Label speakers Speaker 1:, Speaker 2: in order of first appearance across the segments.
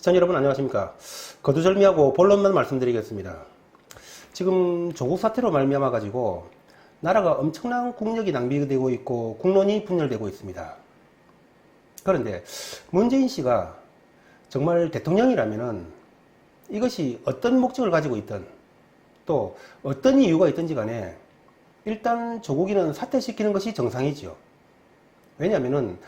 Speaker 1: 시청자 여러분 안녕하십니까. 거두절미하고 본론만 말씀드리겠습니다. 지금 조국 사태로 말미암아 가지고 나라가 엄청난 국력이 낭비되고 있고 국론이 분열되고 있습니다. 그런데 문재인 씨가 정말 대통령이라면은 이것이 어떤 목적을 가지고 있든 또 어떤 이유가 있든지 간에 일단 조국이는 사퇴시키는 것이 정상이지요. 왜냐하면은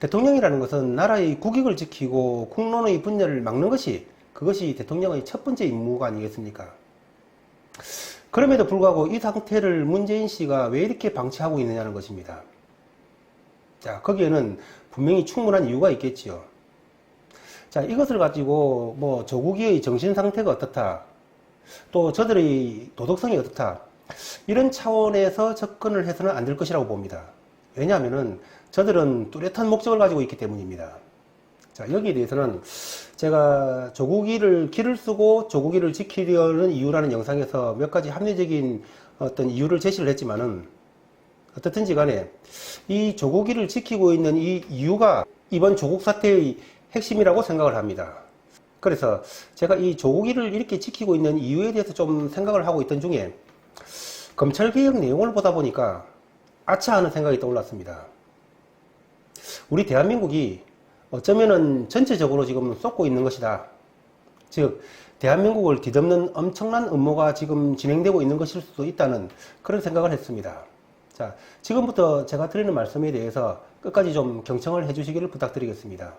Speaker 1: 대통령이라는 것은 나라의 국익을 지키고 국론의 분열을 막는 것이 그것이 대통령의 첫 번째 임무가 아니겠습니까? 그럼에도 불구하고 이 상태를 문재인 씨가 왜 이렇게 방치하고 있느냐는 것입니다. 자, 거기에는 분명히 충분한 이유가 있겠지요. 자, 이것을 가지고 뭐 조국의 정신 상태가 어떻다, 또 저들의 도덕성이 어떻다, 이런 차원에서 접근을 해서는 안 될 것이라고 봅니다. 왜냐하면은 저들은 뚜렷한 목적을 가지고 있기 때문입니다. 자, 여기에 대해서는 제가 조국이를 길을 쓰고 조국이를 지키려는 이유라는 영상에서 몇 가지 합리적인 어떤 이유를 제시를 했지만은 어떻든지 간에 이 조국이를 지키고 있는 이 이유가 이번 조국 사태의 핵심이라고 생각을 합니다. 그래서 제가 이 조국이를 이렇게 지키고 있는 이유에 대해서 좀 생각을 하고 있던 중에 검찰개혁 내용을 보다 보니까 아차 하는 생각이 떠올랐습니다. 우리 대한민국이 어쩌면은 전체적으로 지금 쏟고 있는 것이다. 즉, 대한민국을 뒤덮는 엄청난 음모가 지금 진행되고 있는 것일 수도 있다는 그런 생각을 했습니다. 자, 지금부터 제가 드리는 말씀에 대해서 끝까지 좀 경청을 해주시기를 부탁드리겠습니다.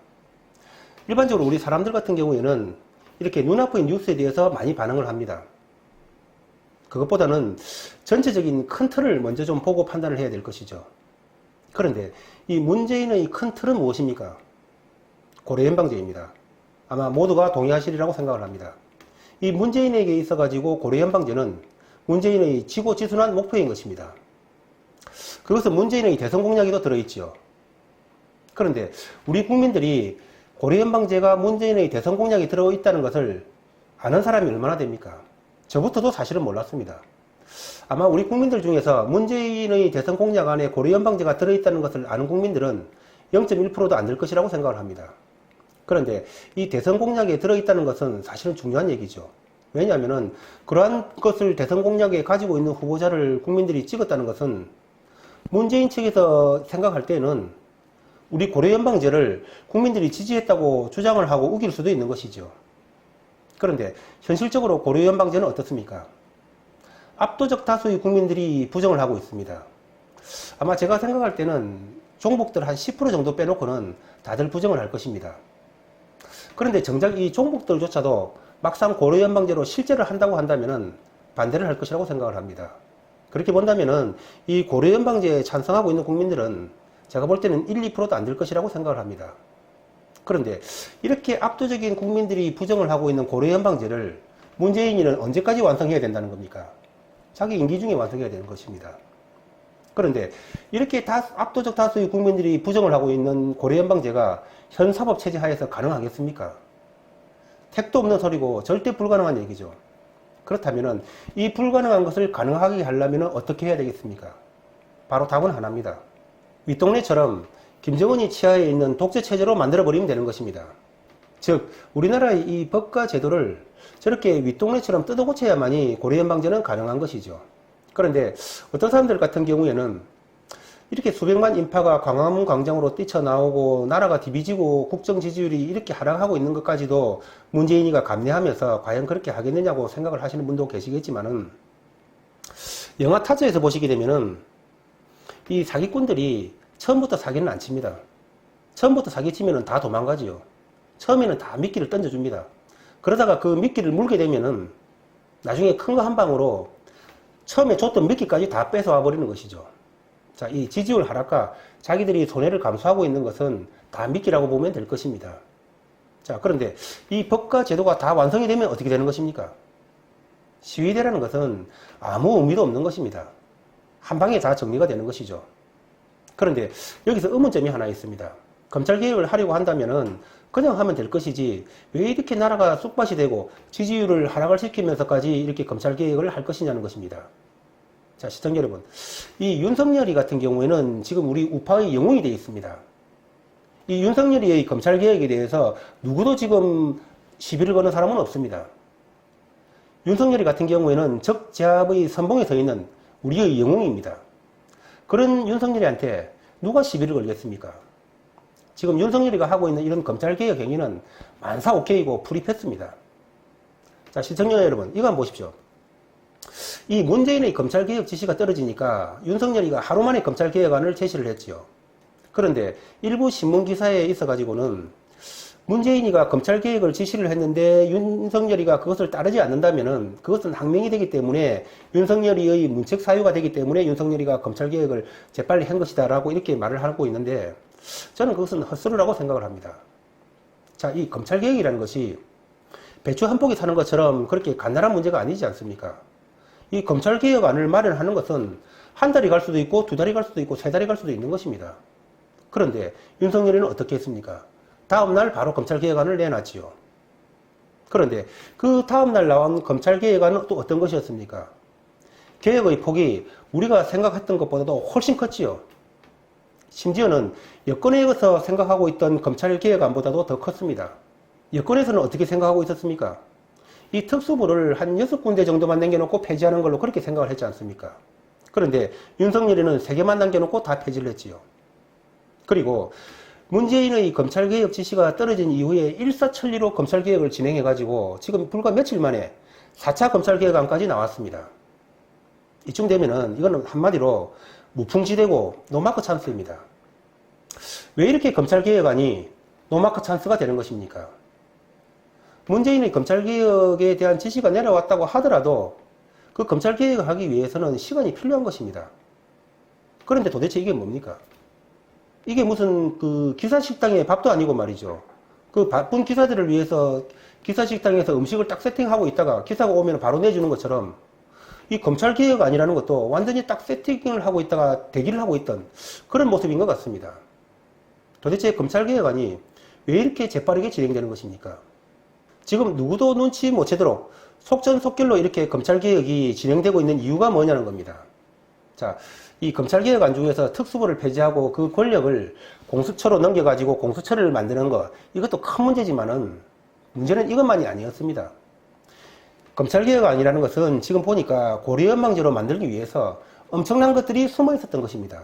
Speaker 1: 일반적으로 우리 사람들 같은 경우에는 이렇게 눈앞의 뉴스에 대해서 많이 반응을 합니다. 그것보다는 전체적인 큰 틀을 먼저 좀 보고 판단을 해야 될 것이죠. 그런데 이 문재인의 큰 틀은 무엇입니까? 고래연방제입니다. 아마 모두가 동의하시리라고 생각을 합니다. 이 문재인에게 있어가지고 고래연방제는 문재인의 지고지순한 목표인 것입니다. 그것은 문재인의 대선 공약에도 들어있지요. 그런데 우리 국민들이 고래연방제가 문재인의 대선 공약에 들어있다는 것을 아는 사람이 얼마나 됩니까? 저부터도 사실은 몰랐습니다. 아마 우리 국민들 중에서 문재인의 대선 공약 안에 고려연방제가 들어있다는 것을 아는 국민들은 0.1%도 안 될 것이라고 생각을 합니다. 그런데 이 대선 공약에 들어있다는 것은 사실은 중요한 얘기죠. 왜냐하면 그러한 것을 대선 공약에 가지고 있는 후보자를 국민들이 찍었다는 것은 문재인 측에서 생각할 때는 우리 고려연방제를 국민들이 지지했다고 주장을 하고 우길 수도 있는 것이죠. 그런데 현실적으로 고려연방제는 어떻습니까? 압도적 다수의 국민들이 부정을 하고 있습니다. 아마 제가 생각할 때는 종북들 한 10% 정도 빼놓고는 다들 부정을 할 것입니다. 그런데 정작 이 종북들조차도 막상 고려연방제로 실제를 한다고 한다면은 반대를 할 것이라고 생각을 합니다. 그렇게 본다면은 이 고려연방제에 찬성하고 있는 국민들은 제가 볼 때는 1, 2%도 안 될 것이라고 생각을 합니다. 그런데 이렇게 압도적인 국민들이 부정을 하고 있는 고려연방제를 문재인이는 언제까지 완성해야 된다는 겁니까? 자기 임기 중에 완성해야 되는 것입니다. 그런데 이렇게 압도적 다수의 국민들이 부정을 하고 있는 고려연방제가 현 사법체제 하에서 가능하겠습니까? 택도 없는 소리고 절대 불가능한 얘기죠. 그렇다면 이 불가능한 것을 가능하게 하려면 어떻게 해야 되겠습니까? 바로 답은 하나입니다. 윗동네처럼 김정은이 치하에 있는 독재체제로 만들어버리면 되는 것입니다. 즉, 우리나라의 이 법과 제도를 저렇게 윗동네처럼 뜯어고쳐야만이 고려연방제는 가능한 것이죠. 그런데 어떤 사람들 같은 경우에는 이렇게 수백만 인파가 광화문 광장으로 뛰쳐나오고 나라가 뒤비지고 국정 지지율이 이렇게 하락하고 있는 것까지도 문재인이가 감내하면서 과연 그렇게 하겠느냐고 생각을 하시는 분도 계시겠지만은 영화 타짜에서 보시게 되면은 이 사기꾼들이 처음부터 사기는 안 칩니다. 처음부터 사기치면은 다 도망가지요. 처음에는 다 미끼를 던져줍니다. 그러다가 그 미끼를 물게 되면은 나중에 큰 거 한 방으로 처음에 줬던 미끼까지 다 뺏어와 버리는 것이죠. 자, 이 지지율 하락과 자기들이 손해를 감수하고 있는 것은 다 미끼라고 보면 될 것입니다. 자, 그런데 이 법과 제도가 다 완성이 되면 어떻게 되는 것입니까? 시위대라는 것은 아무 의미도 없는 것입니다. 한 방에 다 정리가 되는 것이죠. 그런데 여기서 의문점이 하나 있습니다. 검찰개혁을 하려고 한다면은 그냥 하면 될 것이지 왜 이렇게 나라가 쑥밭이 되고 지지율을 하락을 시키면서까지 이렇게 검찰개혁을 할 것이냐는 것입니다. 자, 시청자 여러분, 이 윤석열이 같은 경우에는 지금 우리 우파의 영웅이 되어 있습니다. 이 윤석열의 검찰개혁에 대해서 누구도 지금 시비를 거는 사람은 없습니다. 윤석열이 같은 경우에는 적재합의 선봉에 서 있는 우리의 영웅입니다. 그런 윤석열이한테 누가 시비를 걸겠습니까? 지금 윤석열이가 하고 있는 이런 검찰개혁 행위는 만사오케이고 풀이했습니다. 자, 시청자 여러분, 이거 한번 보십시오. 이 문재인의 검찰개혁 지시가 떨어지니까 윤석열이가 하루 만에 검찰개혁안을 제시를 했지요. 그런데 일부 신문기사에 있어가지고는 문재인이가 검찰개혁을 지시를 했는데 윤석열이가 그것을 따르지 않는다면은 그것은 항명이 되기 때문에 윤석열이의 문책 사유가 되기 때문에 윤석열이가 검찰개혁을 재빨리 한 것이다 라고 이렇게 말을 하고 있는데 저는 그것은 헛소리라고 생각을 합니다. 자, 이 검찰개혁이라는 것이 배추 한 포기 사는 것처럼 그렇게 간단한 문제가 아니지 않습니까? 이 검찰개혁안을 마련하는 것은 한 달이 갈 수도 있고 두 달이 갈 수도 있고 세 달이 갈 수도 있는 것입니다. 그런데 윤석열이는 어떻게 했습니까? 다음날 바로 검찰개혁안을 내놨지요. 그런데 그 다음날 나온 검찰개혁안은 또 어떤 것이었습니까? 개혁의 폭이 우리가 생각했던 것보다도 훨씬 컸지요. 심지어는 여권에서 생각하고 있던 검찰개혁안보다도 더 컸습니다. 여권에서는 어떻게 생각하고 있었습니까? 이 특수부를 한 6군데 정도만 남겨놓고 폐지하는 걸로 그렇게 생각을 했지 않습니까? 그런데 윤석열이는 3개만 남겨놓고 다 폐지를 했지요. 그리고 문재인의 검찰개혁 지시가 떨어진 이후에 일사천리로 검찰개혁을 진행해가지고 지금 불과 며칠 만에 4차 검찰개혁안까지 나왔습니다. 이쯤 되면은 이거는 한마디로 무풍지대고 노마크 찬스입니다. 왜 이렇게 검찰개혁안이 노마크 찬스가 되는 것입니까? 문재인의 검찰개혁에 대한 지시가 내려왔다고 하더라도 그 검찰개혁을 하기 위해서는 시간이 필요한 것입니다. 그런데 도대체 이게 뭡니까? 이게 무슨 그 기사식당의 밥도 아니고 말이죠. 그 바쁜 기사들을 위해서 기사식당에서 음식을 딱 세팅하고 있다가 기사가 오면 바로 내주는 것처럼 이 검찰개혁 아니라는 것도 완전히 딱 세팅을 하고 있다가 대기를 하고 있던 그런 모습인 것 같습니다. 도대체 검찰개혁안이 왜 이렇게 재빠르게 진행되는 것입니까? 지금 누구도 눈치 못 채도록 속전속결로 이렇게 검찰개혁이 진행되고 있는 이유가 뭐냐는 겁니다. 자, 이 검찰개혁안 중에서 특수부를 폐지하고 그 권력을 공수처로 넘겨가지고 공수처를 만드는 것, 이것도 큰 문제지만은 문제는 이것만이 아니었습니다. 검찰개혁안이라는 것은 지금 보니까 고려연방제로 만들기 위해서 엄청난 것들이 숨어 있었던 것입니다.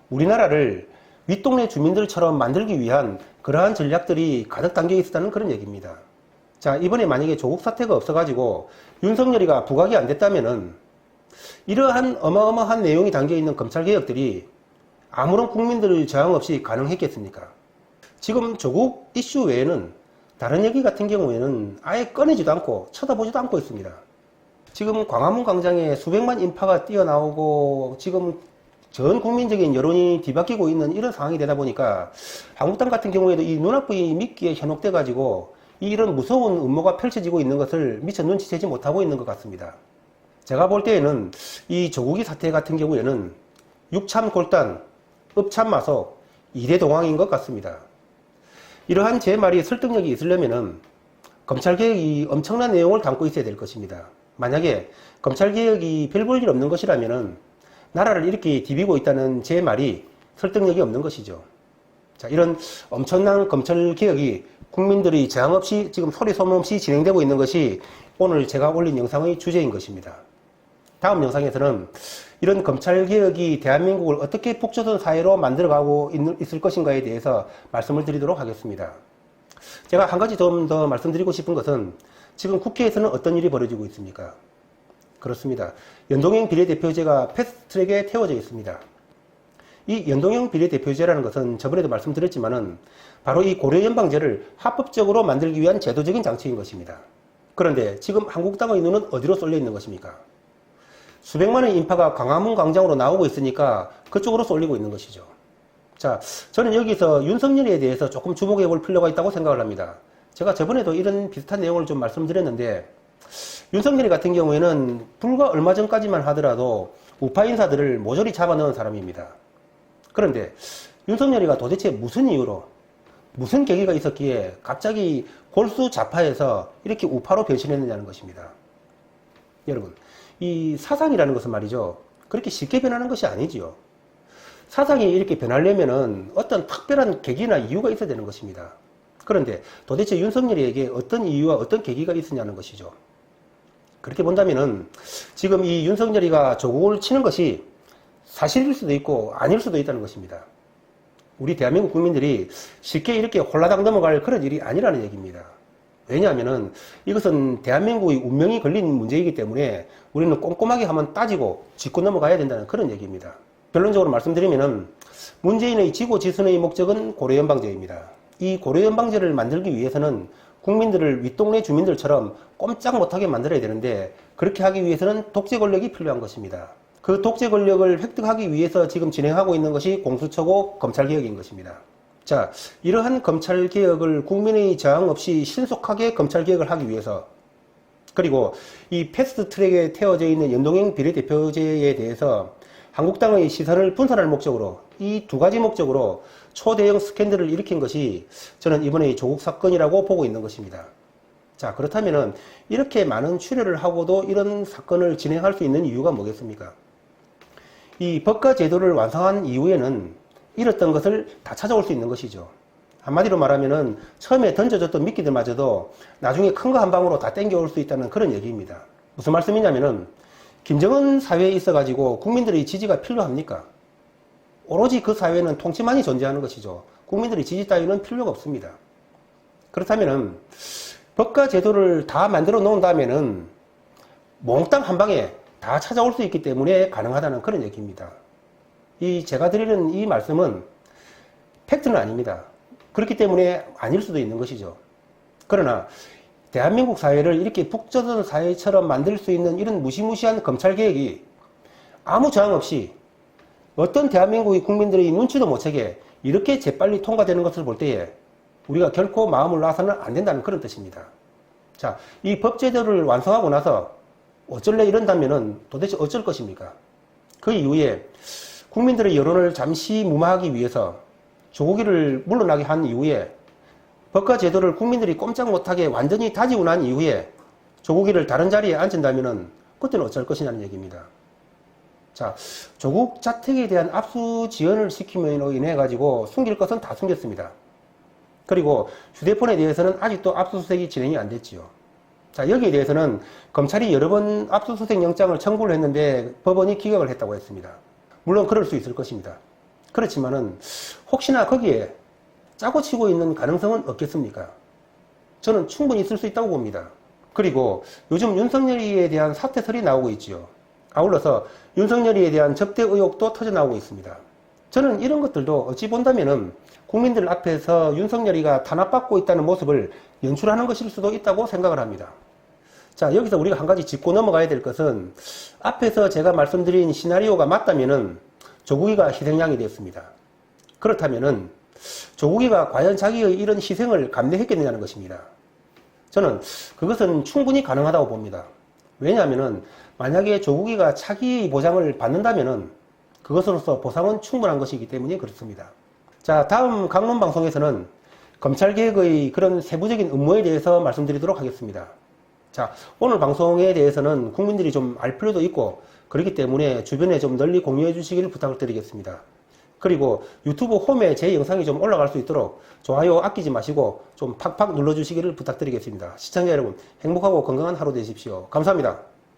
Speaker 1: 우리나라를 윗동네 주민들처럼 만들기 위한 그러한 전략들이 가득 담겨 있었다는 그런 얘기입니다. 자, 이번에 만약에 조국 사태가 없어가지고 윤석열이가 부각이 안 됐다면은 이러한 어마어마한 내용이 담겨있는 검찰개혁들이 아무런 국민들 저항 없이 가능했겠습니까? 지금 조국 이슈 외에는 다른 얘기 같은 경우에는 아예 꺼내지도 않고 쳐다보지도 않고 있습니다. 지금 광화문 광장에 수백만 인파가 뛰어나오고 지금 전 국민적인 여론이 뒤바뀌고 있는 이런 상황이 되다 보니까 한국당 같은 경우에도 이 눈앞의 미끼에 현혹돼 가지고 이런 무서운 음모가 펼쳐지고 있는 것을 미처 눈치채지 못하고 있는 것 같습니다. 제가 볼 때에는 이 조국이 사태 같은 경우에는 육참골단, 읍참마속, 이대동왕인 것 같습니다. 이러한 제 말이 설득력이 있으려면은 검찰개혁이 엄청난 내용을 담고 있어야 될 것입니다. 만약에 검찰개혁이 별 볼 일 없는 것이라면은 나라를 이렇게 디비고 있다는 제 말이 설득력이 없는 것이죠. 자, 이런 엄청난 검찰개혁이 국민들이 저항 없이 지금 소리 소문 없이 진행되고 있는 것이 오늘 제가 올린 영상의 주제인 것입니다. 다음 영상에서는 이런 검찰개혁이 대한민국을 어떻게 북조선 사회로 만들어가고 있을 것인가에 대해서 말씀을 드리도록 하겠습니다. 제가 한 가지 좀 더 말씀드리고 싶은 것은 지금 국회에서는 어떤 일이 벌어지고 있습니까? 그렇습니다. 연동형 비례대표제가 패스트트랙에 태워져 있습니다. 이 연동형 비례대표제라는 것은 저번에도 말씀드렸지만은 바로 이 고려연방제를 합법적으로 만들기 위한 제도적인 장치인 것입니다. 그런데 지금 한국당의 눈은 어디로 쏠려 있는 것입니까? 수백만의 인파가 광화문 광장으로 나오고 있으니까 그쪽으로 쏠리고 있는 것이죠. 자, 저는 여기서 윤석열에 대해서 조금 주목해 볼 필요가 있다고 생각을 합니다. 제가 저번에도 이런 비슷한 내용을 좀 말씀드렸는데 윤석열 같은 경우에는 불과 얼마 전까지만 하더라도 우파 인사들을 모조리 잡아넣은 사람입니다. 그런데 윤석열이가 도대체 무슨 이유로 무슨 계기가 있었기에 갑자기 골수 좌파에서 이렇게 우파로 변신했느냐는 것입니다. 여러분, 이 사상이라는 것은 말이죠, 그렇게 쉽게 변하는 것이 아니지요. 사상이 이렇게 변하려면은 어떤 특별한 계기나 이유가 있어야 되는 것입니다. 그런데 도대체 윤석열이에게 어떤 이유와 어떤 계기가 있었냐는 것이죠. 그렇게 본다면은 지금 이 윤석열이가 조국을 치는 것이 사실일 수도 있고 아닐 수도 있다는 것입니다. 우리 대한민국 국민들이 쉽게 이렇게 홀라당 넘어갈 그런 일이 아니라는 얘기입니다. 왜냐하면은 이것은 대한민국의 운명이 걸린 문제이기 때문에 우리는 꼼꼼하게 한번 따지고 짚고 넘어가야 된다는 그런 얘기입니다. 결론적으로 말씀드리면은 문재인의 지고지순의 목적은 고려연방제입니다. 이 고려연방제를 만들기 위해서는 국민들을 윗동네 주민들처럼 꼼짝 못하게 만들어야 되는데 그렇게 하기 위해서는 독재 권력이 필요한 것입니다. 그 독재 권력을 획득하기 위해서 지금 진행하고 있는 것이 공수처고 검찰개혁인 것입니다. 자, 이러한 검찰개혁을 국민의 저항 없이 신속하게 검찰개혁을 하기 위해서 그리고 이 패스트트랙에 태워져 있는 연동형 비례대표제에 대해서 한국당의 시선을 분산할 목적으로 이 두 가지 목적으로 초대형 스캔들을 일으킨 것이 저는 이번에 조국 사건이라고 보고 있는 것입니다. 자, 그렇다면은 이렇게 많은 출혈을 하고도 이런 사건을 진행할 수 있는 이유가 뭐겠습니까? 이 법과 제도를 완성한 이후에는 잃었던 것을 다 찾아올 수 있는 것이죠. 한마디로 말하면은 처음에 던져줬던 미끼들마저도 나중에 큰 거 한 방으로 다 땡겨올 수 있다는 그런 얘기입니다. 무슨 말씀이냐면은 김정은 사회에 있어가지고 국민들의 지지가 필요합니까? 오로지 그 사회는 통치만이 존재하는 것이죠. 국민들의 지지 따위는 필요가 없습니다. 그렇다면은 법과 제도를 다 만들어 놓은 다음에는 몽땅 한 방에 다 찾아올 수 있기 때문에 가능하다는 그런 얘기입니다. 제가 드리는 이 말씀은 팩트는 아닙니다. 그렇기 때문에 아닐 수도 있는 것이죠. 그러나 대한민국 사회를 이렇게 북 젖은 사회처럼 만들 수 있는 이런 무시무시한 검찰개혁이 아무 저항 없이 어떤 대한민국의 국민들의 눈치도 못 채게 이렇게 재빨리 통과되는 것을 볼 때에 우리가 결코 마음을 놔서는 안 된다는 그런 뜻입니다. 자, 이 법제도를 완성하고 나서 어쩔래 이런다면은 도대체 어쩔 것입니까? 그 이후에 국민들의 여론을 잠시 무마하기 위해서 조국이를 물러나게 한 이후에 법과 제도를 국민들이 꼼짝 못하게 완전히 다지고 난 이후에 조국이를 다른 자리에 앉힌다면은 그때는 어쩔 것이냐는 얘기입니다. 자, 조국 자택에 대한 압수 지연을 시킴으로 인해 가지고 숨길 것은 다 숨겼습니다. 그리고 휴대폰에 대해서는 아직도 압수수색이 진행이 안 됐지요. 자, 여기에 대해서는 검찰이 여러 번 압수수색 영장을 청구를 했는데 법원이 기각을 했다고 했습니다. 물론 그럴 수 있을 것입니다. 그렇지만은 혹시나 거기에 짜고 치고 있는 가능성은 없겠습니까? 저는 충분히 있을 수 있다고 봅니다. 그리고 요즘 윤석열이에 대한 사퇴설이 나오고 있지요. 아울러서 윤석열이에 대한 접대 의혹도 터져나오고 있습니다. 저는 이런 것들도 어찌 본다면은 국민들 앞에서 윤석열이가 탄압받고 있다는 모습을 연출하는 것일 수도 있다고 생각을 합니다. 자, 여기서 우리가 한 가지 짚고 넘어가야 될 것은 앞에서 제가 말씀드린 시나리오가 맞다면은 조국이가 희생양이 되었습니다. 그렇다면은 조국이가 과연 자기의 이런 희생을 감내했겠느냐는 것입니다. 저는 그것은 충분히 가능하다고 봅니다. 왜냐하면은 만약에 조국이가 차기 보장을 받는다면은 그것으로서 보상은 충분한 것이기 때문에 그렇습니다. 자, 다음 강론 방송에서는 검찰개혁의 그런 세부적인 업무에 대해서 말씀드리도록 하겠습니다. 자, 오늘 방송에 대해서는 국민들이 좀 알 필요도 있고 그렇기 때문에 주변에 좀 널리 공유해 주시기를 부탁을 드리겠습니다. 그리고 유튜브 홈에 제 영상이 좀 올라갈 수 있도록 좋아요 아끼지 마시고 좀 팍팍 눌러주시기를 부탁드리겠습니다. 시청자 여러분, 행복하고 건강한 하루 되십시오. 감사합니다.